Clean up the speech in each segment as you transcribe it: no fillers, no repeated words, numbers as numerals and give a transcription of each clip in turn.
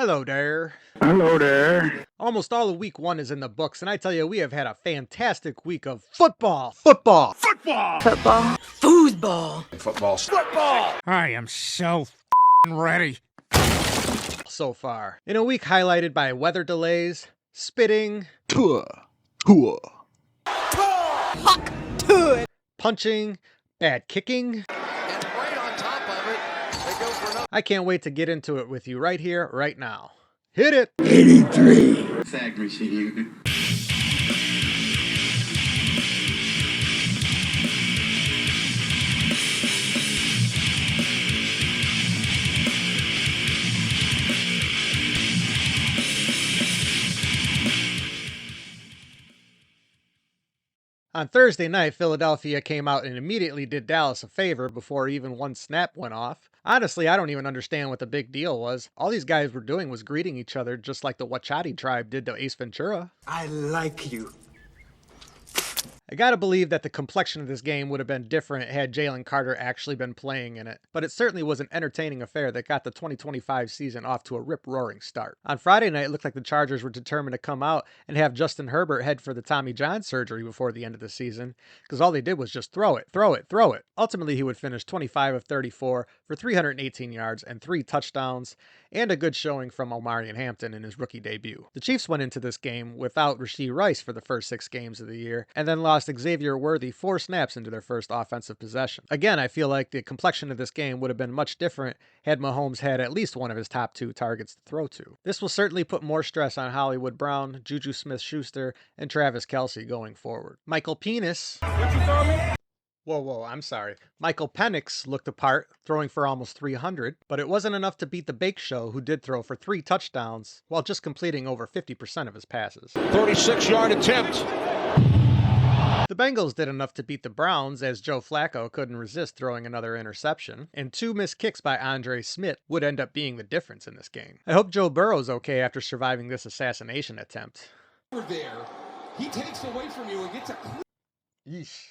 Hello there. Hello there. Almost all of week one is in the books, and I tell you, we have had a fantastic week of football. Football. Football! Football. Foosball. Football. Football! I am so ready. So far. In a week highlighted by weather delays, spitting, punching, bad kicking. And right on top of it, they go for another. I can't wait to get into it with you right here, right now. Hit it! 83. Fag machine. On Thursday night, Philadelphia came out and immediately did Dallas a favor before even one snap went off. Honestly, I don't even understand what the big deal was. All these guys were doing was greeting each other just like the Wachati tribe did to Ace Ventura. I like you. I gotta believe that the complexion of this game would have been different had Jalen Carter actually been playing in it, but it certainly was an entertaining affair that got the 2025 season off to a rip-roaring start. On Friday night, it looked like the Chargers were determined to come out and have Justin Herbert head for the Tommy John surgery before the end of the season, because all they did was just throw it. Ultimately, he would finish 25 of 34 for 318 yards and 3 touchdowns, and a good showing from Omarion Hampton in his rookie debut. The Chiefs went into this game without Rashee Rice for the first 6 games of the year, and then lost Xavier Worthy 4 snaps into their first offensive possession. Again, I feel like the complexion of this game would have been much different had Mahomes had at least one of his top 2 targets to throw to. This will certainly put more stress on Hollywood Brown, Juju Smith-Schuster, and Travis Kelce going forward. Michael Penix. Whoa, I'm sorry. Michael Penix looked apart, throwing for almost 300, but it wasn't enough to beat the Bake Show, who did throw for 3 touchdowns, while just completing over 50% of his passes. 36-yard attempt. The Bengals did enough to beat the Browns, as Joe Flacco couldn't resist throwing another interception, and 2 missed kicks by Andre Smith would end up being the difference in this game. I hope Joe Burrow's okay after surviving this assassination attempt. There, he takes away from you and gets a. Yeesh.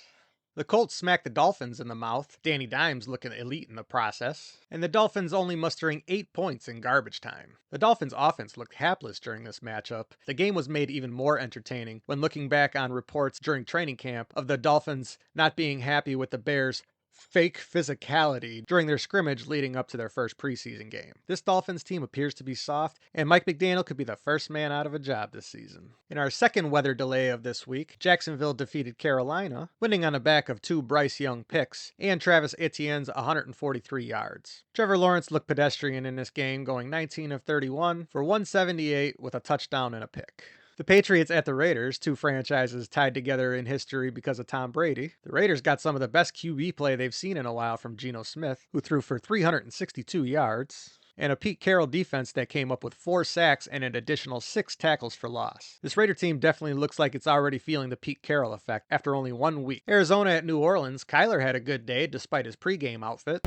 The Colts smacked the Dolphins in the mouth, Danny Dimes looking elite in the process, and the Dolphins only mustering 8 points in garbage time. The Dolphins' offense looked hapless during this matchup. The game was made even more entertaining when looking back on reports during training camp of the Dolphins not being happy with the Bears' fake physicality during their scrimmage leading up to their first preseason game. This Dolphins team appears to be soft, and Mike McDaniel could be the first man out of a job this season. In our second weather delay of this week, Jacksonville defeated Carolina, winning on the back of 2 Bryce Young picks and Travis Etienne's 143 yards. Trevor Lawrence looked pedestrian in this game, going 19 of 31 for 178 with a touchdown and a pick. The Patriots at the Raiders, 2 franchises tied together in history because of Tom Brady. The Raiders got some of the best QB play they've seen in a while from Geno Smith, who threw for 362 yards, and a Pete Carroll defense that came up with 4 sacks and an additional 6 tackles for loss. This Raider team definitely looks like it's already feeling the Pete Carroll effect after only 1 week. Arizona at New Orleans, Kyler had a good day despite his pregame outfit.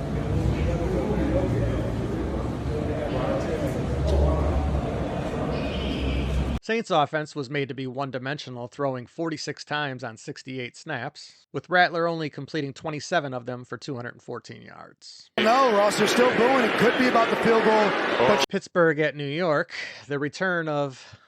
Saints offense was made to be one-dimensional, throwing 46 times on 68 snaps, with Rattler only completing 27 of them for 214 yards. No, Ross, they're still going. It could be about the field goal. But Pittsburgh at New York, the return of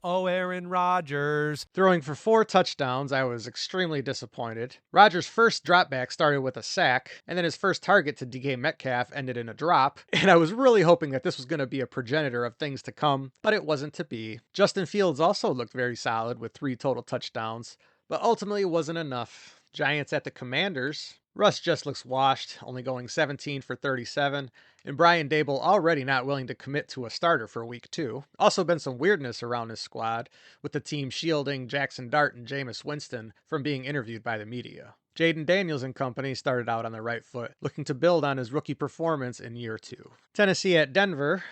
Aaron Rodgers. throwing for 4 touchdowns. I was extremely disappointed. Rodgers' first dropback started with a sack, and then his first target to DK Metcalf ended in a drop, and I was really hoping that this was going to be a progenitor of things to come, but it wasn't to be. Justin Fields also looked very solid with 3 total touchdowns, but ultimately it wasn't enough. Giants at the Commanders. Russ just looks washed, only going 17 for 37, and Brian Dable already not willing to commit to a starter for week 2. Also been some weirdness around his squad, with the team shielding Jackson Dart and Jameis Winston from being interviewed by the media. Jaden Daniels and company started out on the right foot, looking to build on his rookie performance in year 2. Tennessee at Denver.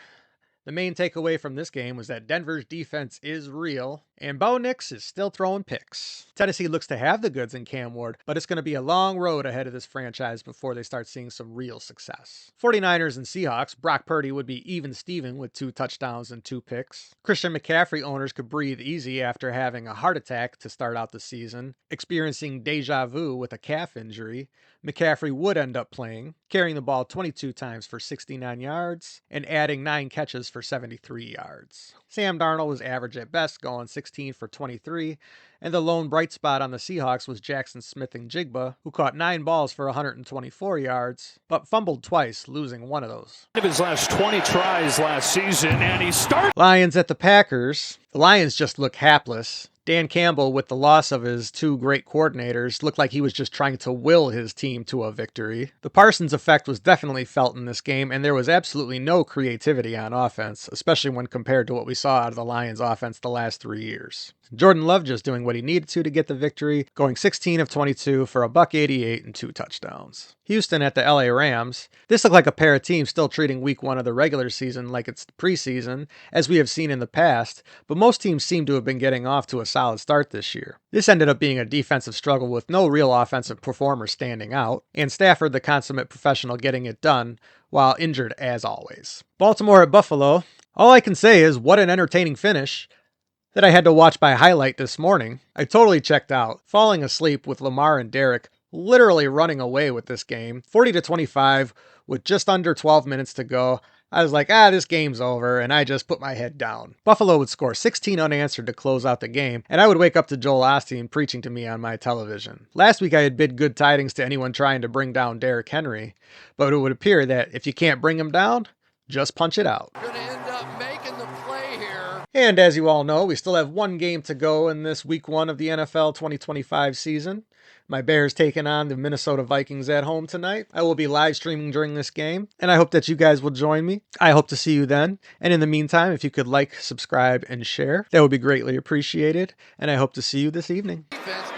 The main takeaway from this game was that Denver's defense is real, and Bo Nix is still throwing picks. Tennessee looks to have the goods in Cam Ward, but it's going to be a long road ahead of this franchise before they start seeing some real success. 49ers and Seahawks, Brock Purdy would be even Steven with 2 touchdowns and 2 picks. Christian McCaffrey owners could breathe easy after having a heart attack to start out the season, experiencing deja vu with a calf injury, McCaffrey would end up playing, carrying the ball 22 times for 69 yards and adding 9 catches for 73 yards. Sam Darnold was average at best, going 16 for 23, and the lone bright spot on the Seahawks was Jackson Smith-Njigba, who caught 9 balls for 124 yards, but fumbled twice, losing one of those. Of his last 20 tries last season, and he starts. Lions at the Packers. The Lions just look hapless. Dan Campbell, with the loss of his 2 great coordinators, looked like he was just trying to will his team to a victory. The Parsons effect was definitely felt in this game, and there was absolutely no creativity on offense, especially when compared to what we saw out of the Lions offense the last 3 years. Jordan Love just doing what he needed to get the victory, going 16 of 22 for $188 and 2 touchdowns. Houston at the LA Rams. This looked like a pair of teams still treating week 1 of the regular season like it's the preseason, as we have seen in the past, but most teams seem to have been getting off to a solid start this year. This ended up being a defensive struggle with no real offensive performer standing out, and Stafford, the consummate professional, getting it done, while injured as always. Baltimore at Buffalo. All I can say is, what an entertaining finish that I had to watch by highlight this morning. I totally checked out, falling asleep with Lamar and Derek literally running away with this game, 40-25 with just under 12 minutes to go. I was like, this game's over, and I just put my head down. Buffalo would score 16 unanswered to close out the game, and I would wake up to Joel Osteen preaching to me on my television. Last week I had bid good tidings to anyone trying to bring down Derrick Henry, but it would appear that if you can't bring him down, just punch it out. Gonna end up making the play here. And as you all know, we still have 1 game to go in this week 1 of the NFL 2025 season. My Bears taking on the Minnesota Vikings at home tonight. I will be live streaming during this game, and I hope that you guys will join me. I hope to see you then. And in the meantime, if you could like, subscribe, and share, that would be greatly appreciated. And I hope to see you this evening. Defense